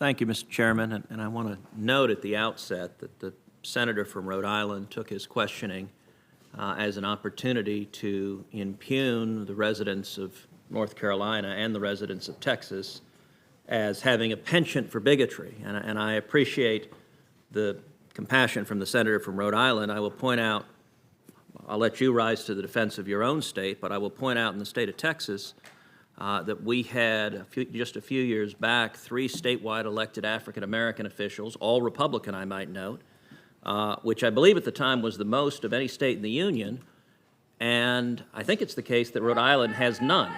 Thank you, Mr. Chairman, and I want to note at the outset that the senator from Rhode Island took his questioning as an opportunity to impugn the residents of North Carolina and the residents of Texas as having a penchant for bigotry, and I appreciate the compassion from the senator from Rhode Island. I will point out, I'll let you rise to the defense of your own state, but I will point out in the state of Texas that we had just a few years back 3 statewide elected African-American officials, all Republican, I might note, which I believe at the time was the most of any state in the Union, and I think it's the case that Rhode Island has none.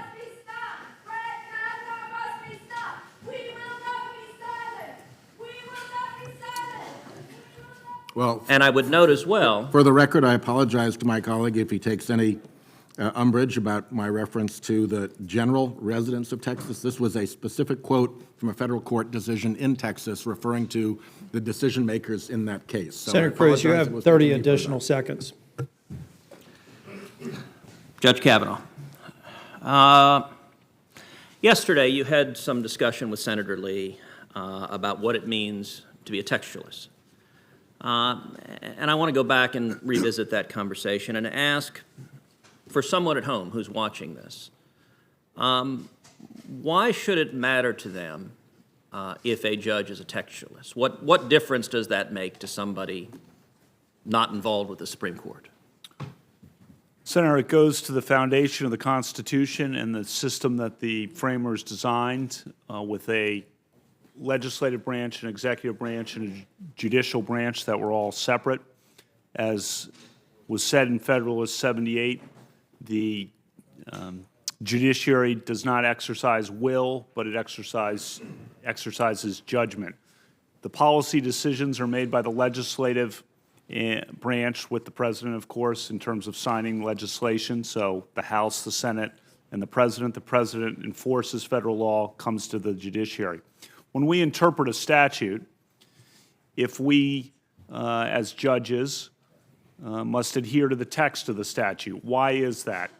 Well, and I would note as well, for the record, I apologize to my colleague if he takes any umbrage about my reference to the general residents of Texas. This was a specific quote from a federal court decision in Texas referring to the decision makers in that case. So Senator Cruz, you have 30 additional seconds. Judge Kavanaugh, yesterday you had some discussion with Senator Lee about what it means to be a textualist. And I want to go back and revisit that conversation and ask, for someone at home who's watching this, why should it matter to them if a judge is a textualist? What difference does that make to somebody not involved with the Supreme Court? Senator, it goes to the foundation of the Constitution and the system that the framers designed with a legislative branch, an executive branch, and a judicial branch that were all separate. As was said in Federalist 78, the judiciary does not exercise will, but it exercises judgment. The policy decisions are made by the legislative branch with the president, of course, in terms of signing legislation. So the House, the Senate, and the president enforces federal law, comes to the judiciary. When we interpret a statute, if we, as judges, must adhere to the text of the statute. Why is that?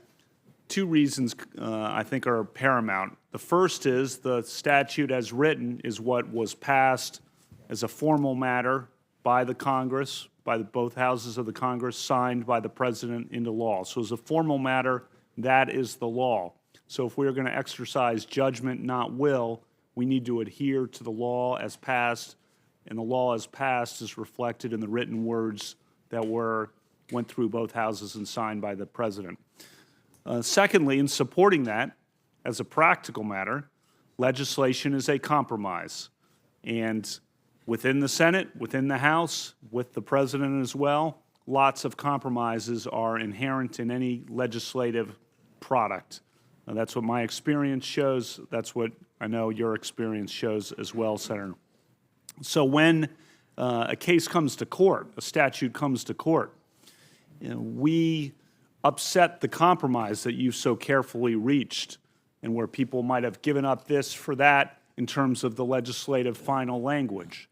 2 reasons, I think, are paramount. The first is the statute as written is what was passed as a formal matter by the Congress, by both houses of the Congress, signed by the president into law. So as a formal matter, that is the law. So if we're going to exercise judgment, not will, we need to adhere to the law as passed, and the law as passed is reflected in the written words that went through both houses and signed by the president. Secondly, in supporting that, as a practical matter, legislation is a compromise. And within the Senate, within the House, with the president as well, lots of compromises are inherent in any legislative product. That's what my experience shows. That's what I know your experience shows as well, Senator. So when a case comes to court, a statute comes to court, we upset the compromise that you so carefully reached, and where people might have given up this for that in terms of the legislative final language.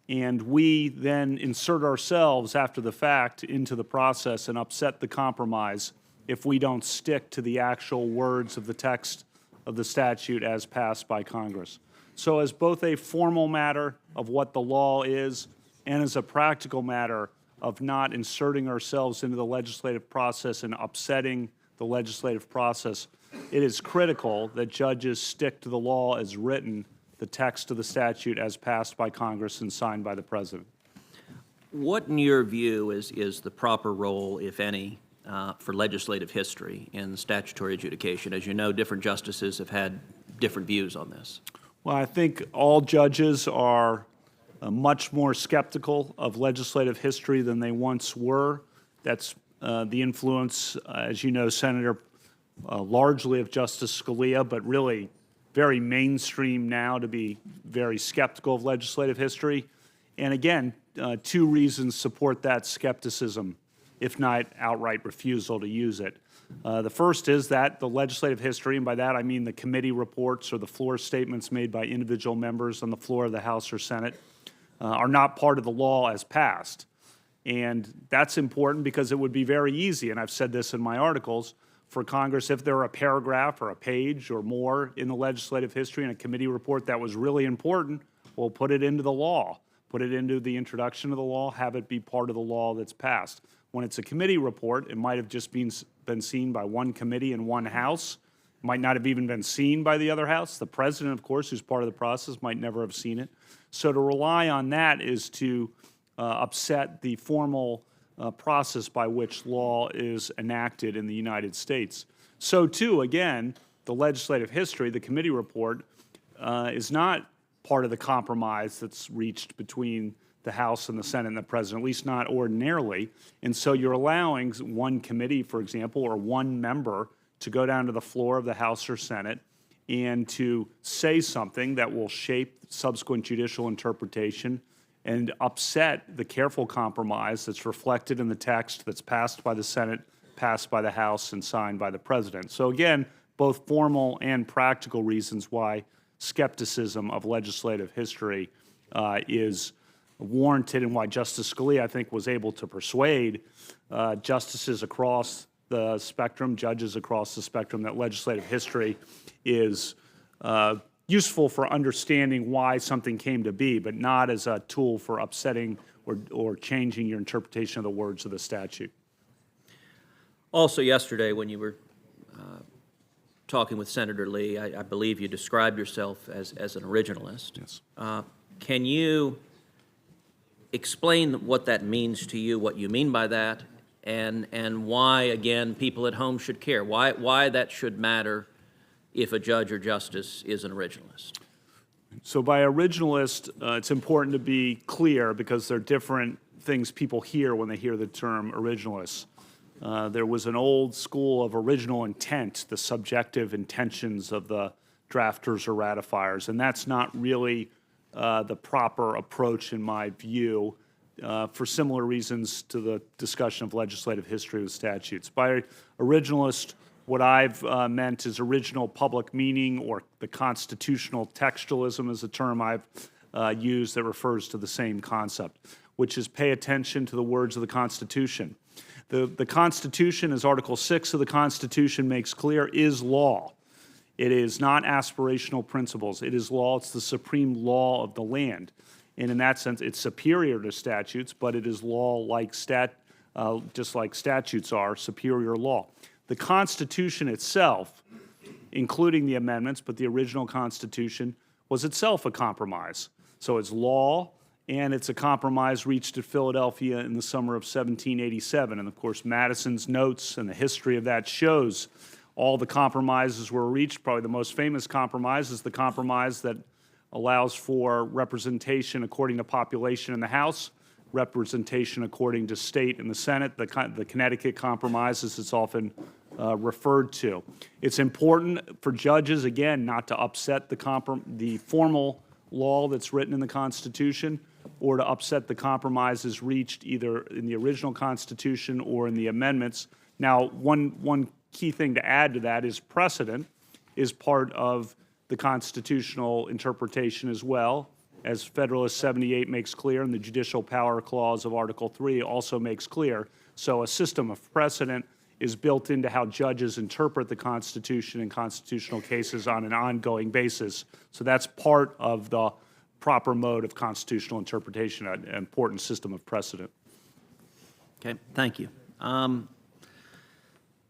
And we then insert ourselves after the fact into the process and upset the compromise if we don't stick to the actual words of the text of the statute as passed by Congress. So as both a formal matter of what the law is and as a practical matter of not inserting ourselves into the legislative process and upsetting the legislative process, it is critical that judges stick to the law as written, the text of the statute as passed by Congress and signed by the president. What, in your view, is the proper role, if any, for legislative history in statutory adjudication? As you know, different justices have had different views on this. Well, I think all judges are much more skeptical of legislative history than they once were. That's the influence, as you know, Senator, largely of Justice Scalia, but really very mainstream now to be very skeptical of legislative history. And again, 2 reasons support that skepticism, if not outright refusal to use it. The first is that the legislative history, and by that I mean the committee reports or the floor statements made by individual members on the floor of the House or Senate, are not part of the law as passed. And that's important because it would be very easy, and I've said this in my articles, for Congress, if there were a paragraph or a page or more in the legislative history in a committee report that was really important, Well, put it into the law. Put it into the introduction of the law, have it be part of the law that's passed. When it's a committee report, it might have just been seen by one committee in one house. It might not have even been seen by the other house. The president, of course, who's part of the process, might never have seen it. So to rely on that is to upset the formal process by which law is enacted in the United States. So too, again, the legislative history, the committee report, is not part of the compromise that's reached between the House and the Senate and the President, at least not ordinarily. And so you're allowing one committee, for example, or one member to go down to the floor of the House or Senate and to say something that will shape subsequent judicial interpretation and upset the careful compromise that's reflected in the text that's passed by the Senate, passed by the House, and signed by the President. So again, both formal and practical reasons why skepticism of legislative history is warranted, and why Justice Scalia, I think, was able to persuade justices across the spectrum, judges across the spectrum, that legislative history is useful for understanding why something came to be, but not as a tool for upsetting or changing your interpretation of the words of the statute. Also yesterday, when you were talking with Senator Lee, I believe you described yourself as an originalist. Yes. Can you explain what that means to you, what you mean by that, and why, again, people at home should care? Why that should matter if a judge or justice is an originalist? So by originalist, it's important to be clear because there are different things people hear when they hear the term originalist. There was an old school of original intent, the subjective intentions of the drafters or ratifiers, and that's not really the proper approach in my view, for similar reasons to the discussion of legislative history with statutes. By originalist, what I've meant is original public meaning, or the constitutional textualism is a term I've used that refers to the same concept, which is pay attention to the words of the Constitution. The Constitution, as Article 6 of the Constitution makes clear, is law. It is not aspirational principles. It is law. It's the supreme law of the land. And in that sense, it's superior to statutes, but it is law like just like statutes are superior law. The Constitution itself, including the amendments, but the original Constitution, was itself a compromise. So it's law, and it's a compromise reached at Philadelphia in the summer of 1787. And of course, Madison's notes and the history of that shows all the compromises were reached. Probably the most famous compromise is the compromise that allows for representation according to population in the House, representation according to state in the Senate, the Connecticut Compromise, as it's often referred to. It's important for judges, again, not to upset the formal law that's written in the Constitution, or to upset the compromises reached either in the original Constitution or in the amendments. Now, one key thing to add to that is precedent is part of the constitutional interpretation as well, as Federalist 78 makes clear, and the Judicial Power Clause of Article 3 also makes clear. So a system of precedent is built into how judges interpret the Constitution in constitutional cases on an ongoing basis. So that's part of the proper mode of constitutional interpretation, an important system of precedent. Okay, thank you.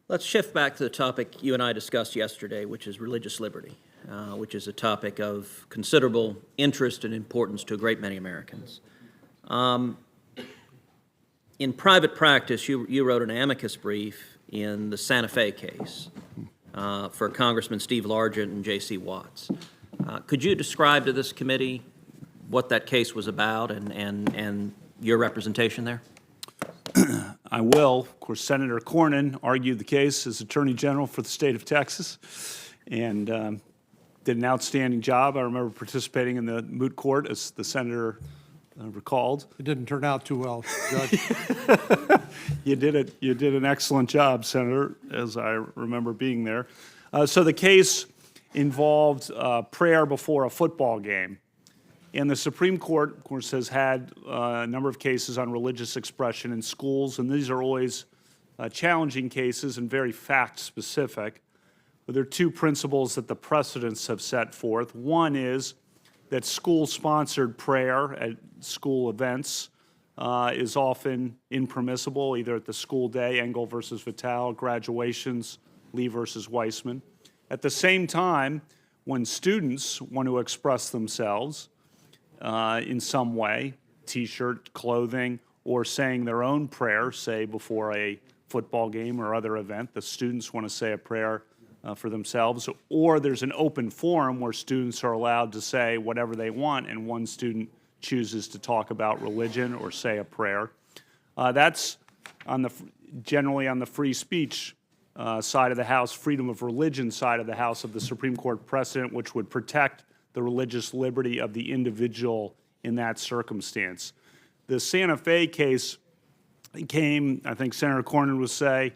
Let's shift back to the topic you and I discussed yesterday, which is religious liberty, which is a topic of considerable interest and importance to a great many Americans. In private practice, you wrote an amicus brief in the Santa Fe case for Congressman Steve Largent and J.C. Watts. Could you describe to this committee what that case was about and your representation there? I will. Of course, Senator Cornyn argued the case as Attorney General for the state of Texas and did an outstanding job. I remember participating in the moot court, as the senator recalled. It didn't turn out too well, Judge. You did an excellent job, Senator, as I remember being there. So the case involved prayer before a football game. And the Supreme Court, of course, has had a number of cases on religious expression in schools, and these are always challenging cases and very fact-specific. But there are two principles that the precedents have set forth. One is that school-sponsored prayer at school events is often impermissible, either at the school day, Engel versus Vitale, graduations, Lee versus Weissman. At the same time, when students want to express themselves in some way, T-shirt, clothing, or saying their own prayer, say before a football game or other event, the students want to say a prayer for themselves, or there's an open forum where students are allowed to say whatever they want, and one student chooses to talk about religion or say a prayer. That's generally on the free speech side of the House, freedom of religion side of the House of the Supreme Court precedent, which would protect the religious liberty of the individual in that circumstance. The Santa Fe case came, I think Senator Cornyn would say,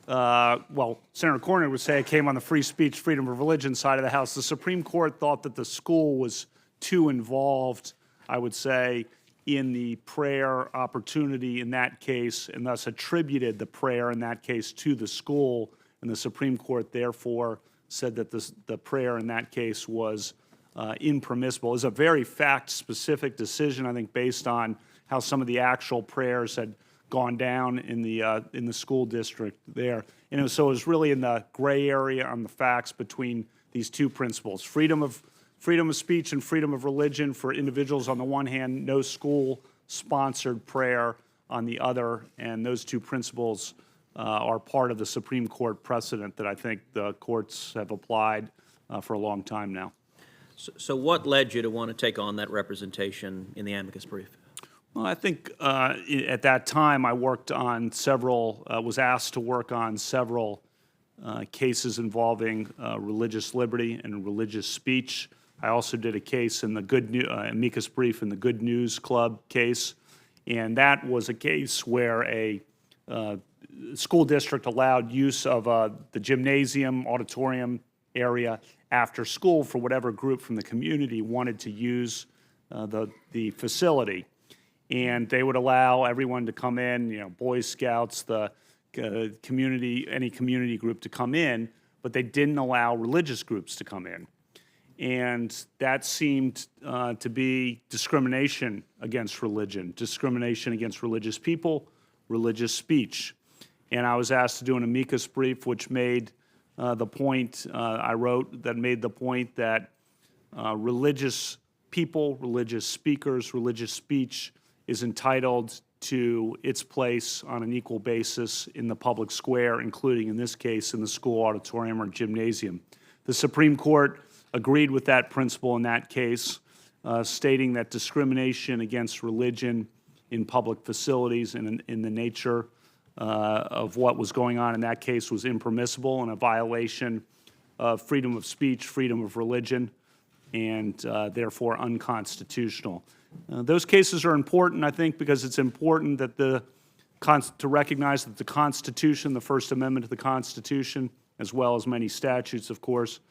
Senator Cornyn would say it came on the free speech, freedom of religion side of the House. The Supreme Court thought that the school was too involved, I would say, in the prayer opportunity in that case, and thus attributed the prayer in that case to the school. And the Supreme Court, therefore, said that the prayer in that case was impermissible. It was a very fact-specific decision, I think, based on how some of the actual prayers had gone down in the school district there. And so it was really in the gray area on the facts between these two principles: freedom of speech and freedom of religion for individuals on the one hand, no school-sponsored prayer on the other, and those two principles are part of the Supreme Court precedent that I think the courts have applied for a long time now. So what led you to want to take on that representation in the amicus brief? Well, I think at that time I worked on was asked to work on several cases involving religious liberty and religious speech. I also did a case in the amicus brief in the Good News Club case, and that was a case where a school district allowed use of the gymnasium, auditorium area after school for whatever group from the community wanted to use the facility. And they would allow everyone to come in, Boy Scouts, the community, any community group to come in, but they didn't allow religious groups to come in. And that seemed to be discrimination against religion, discrimination against religious people, religious speech. And I was asked to do an amicus brief, which made the point I wrote that made the point that religious people, religious speakers, religious speech is entitled to its place on an equal basis in the public square, including, in this case, in the school auditorium or gymnasium. The Supreme Court agreed with that principle in that case, stating that discrimination against religion in public facilities and in the nature of what was going on in that case was impermissible and a violation of freedom of speech, freedom of religion, and therefore unconstitutional. Those cases are important, I think, because it's important that to recognize that the Constitution, the First Amendment to the Constitution, as well as many statutes, of course,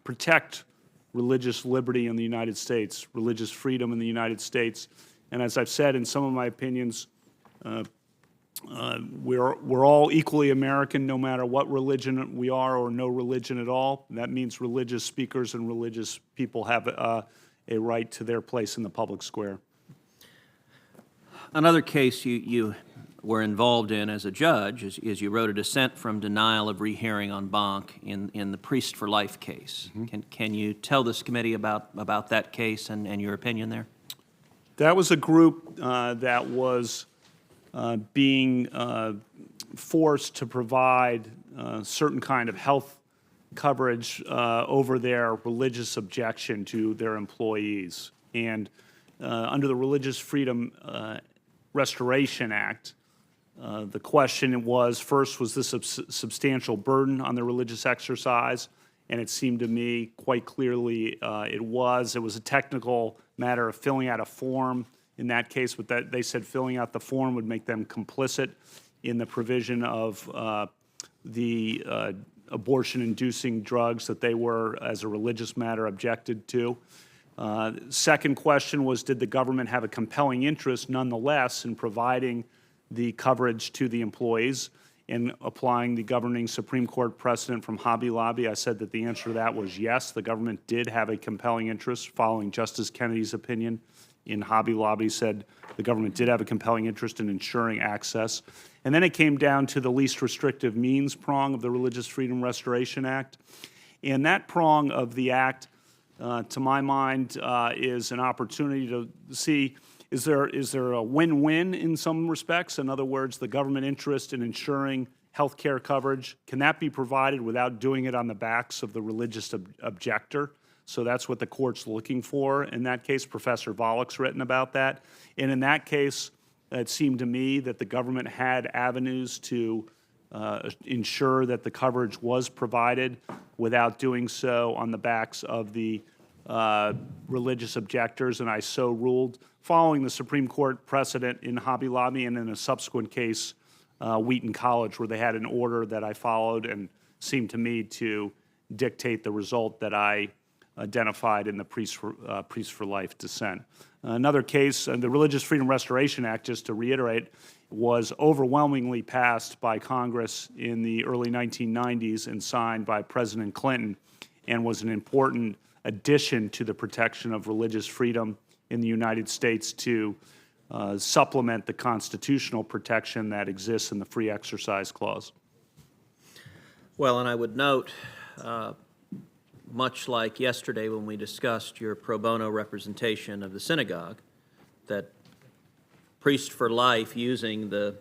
protect religious liberty in the United States, religious freedom in the United States. And as I've said in some of my opinions, we're all equally American no matter what religion we are or no religion at all. And that means religious speakers and religious people have a right to their place in the public square. Another case you were involved in as a judge is you wrote a dissent from denial of rehearing en banc in the Priest for Life case. Mm-hmm. Can you tell this committee about that case and your opinion there? That was a group that was being forced to provide certain kind of health coverage over their religious objection to their employees. And under the Religious Freedom Restoration Act, the question was, first, was this a substantial burden on their religious exercise? And it seemed to me quite clearly it was. It was a technical matter of filling out a form in that case, but that they said filling out the form would make them complicit in the provision of the abortion-inducing drugs that they were, as a religious matter, objected to. Second question was, did the government have a compelling interest, nonetheless, in providing the coverage to the employees? in applying the governing Supreme Court precedent from Hobby Lobby, I said that the answer to that was yes, the government did have a compelling interest following Justice Kennedy's opinion in Hobby Lobby said the government did have a compelling interest in ensuring access. And then it came down to the least restrictive means prong of the Religious Freedom Restoration Act. And that prong of the act, to my mind, is an opportunity to see is there a win-win in some respects? In other words, the government interest in ensuring health care coverage, can that be provided without doing it on the backs of the religious objector? So that's what the court's looking for. In that case, Professor Volok's written about that. And in that case, it seemed to me that the government had avenues to ensure that the coverage was provided without doing so on the backs of the religious objectors, and I so ruled, following the Supreme Court precedent in Hobby Lobby and in a subsequent case, Wheaton College, where they had an order that I followed and seemed to me to dictate the result that I identified in the Priest for Life dissent. Another case, the Religious Freedom Restoration Act, just to reiterate, was overwhelmingly passed by Congress in the early 1990s and signed by President Clinton, and was an important addition to the protection of religious freedom in the United States to supplement the constitutional protection that exists in the Free Exercise Clause. Well, and I would note, much like yesterday when we discussed your pro bono representation of the synagogue, that Priest for Life, using the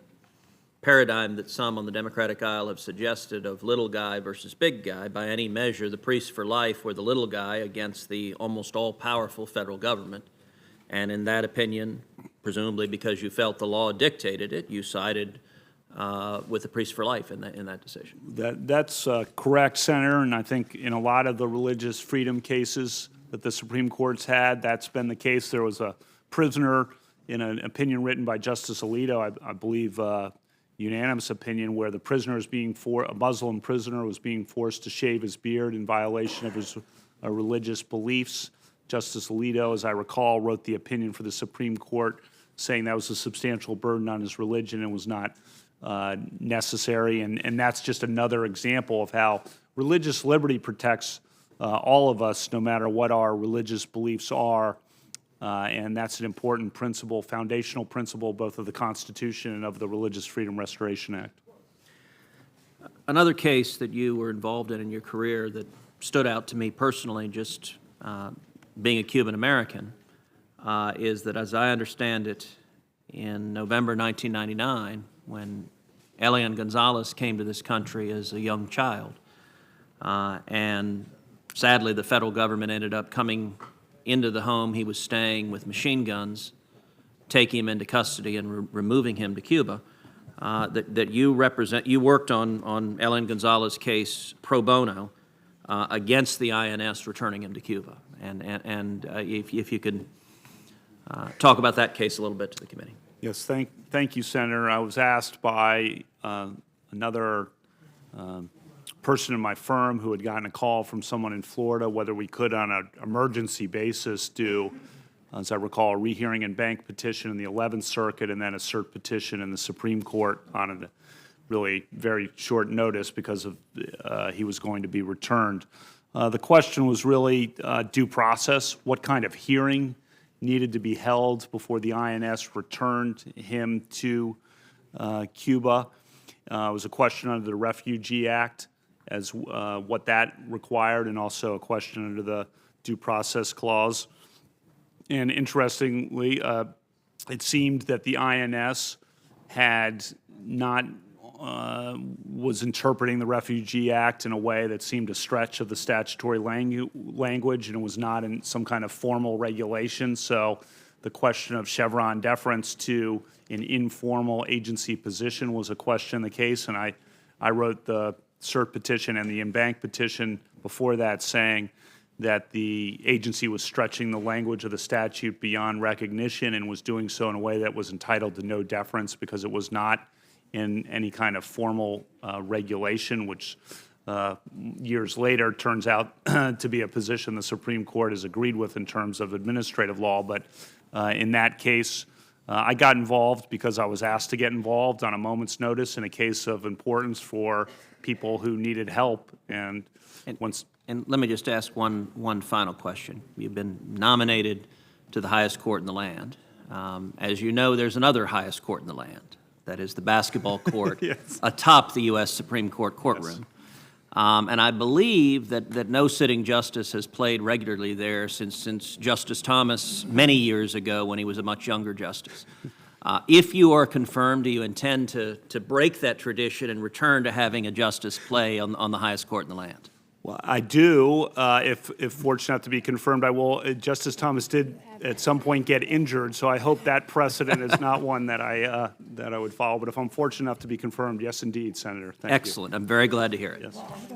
paradigm that some on the Democratic aisle have suggested of little guy versus big guy, by any measure, the Priests for Life were the little guy against the almost all-powerful federal government. And in that opinion, presumably because you felt the law dictated it, you sided with the Priests for Life in that decision. That's correct, Senator, and I think in a lot of the religious freedom cases that the Supreme Court's had, that's been the case. There was a prisoner in an opinion written by Justice Alito, I believe unanimous opinion, where the prisoner is a Muslim prisoner was being forced to shave his beard in violation of his religious beliefs. Justice Alito, as I recall, wrote the opinion for the Supreme Court saying that was a substantial burden on his religion and was not necessary. And that's just another example of how religious liberty protects all of us, no matter what our religious beliefs are. And that's an important principle, foundational principle, both of the Constitution and of the Religious Freedom Restoration Act. Another case that you were involved in your career that stood out to me personally, just being a Cuban American, is that, as I understand it, in November 1999, when Elian Gonzalez came to this country as a young child, and sadly the federal government ended up coming into the home he was staying with machine guns, taking him into custody and removing him to Cuba, that you worked on Elian Gonzalez's case pro bono against the INS returning him to Cuba. And if you could talk about that case a little bit to the committee. Yes, thank you, Senator. I was asked by another person in my firm who had gotten a call from someone in Florida whether we could, on an emergency basis, do, as I recall, a rehearing and bank petition in the 11th Circuit and then a cert petition in the Supreme Court on a really very short notice because of he was going to be returned. The question was really due process, what kind of hearing needed to be held before the INS returned him to Cuba. It was a question under the Refugee Act as what that required, and also a question under the Due Process Clause. And interestingly, it seemed that the INS had not was interpreting the Refugee Act in a way that seemed a stretch of the statutory language, and it was not in some kind of formal regulation. So the question of Chevron deference to an informal agency position was a question in the case, and I wrote the cert petition and the in-bank petition before that saying that the agency was stretching the language of the statute beyond recognition and was doing so in a way that was entitled to no deference because it was not in any kind of formal regulation, which years later turns out to be a position the Supreme Court has agreed with in terms of administrative law. But in that case, I got involved because I was asked to get involved on a moment's notice in a case of importance for people who needed help. And once And let me just ask one final question. You've been nominated to the highest court in the land. As you know, there's another highest court in the land. That is the basketball court atop the U.S. Supreme Court courtroom. And I believe that no sitting justice has played regularly there since Justice Thomas many years ago when he was a much younger justice. If you are confirmed, do you intend to break that tradition and return to having a justice play on the highest court in the land? Well, I do. If fortunate enough to be confirmed, I will. Justice Thomas did at some point get injured, so I hope that precedent is not one that I would follow. But if I'm fortunate enough to be confirmed, yes, indeed, Senator. Thank you. Excellent. I'm very glad to hear it. Yes.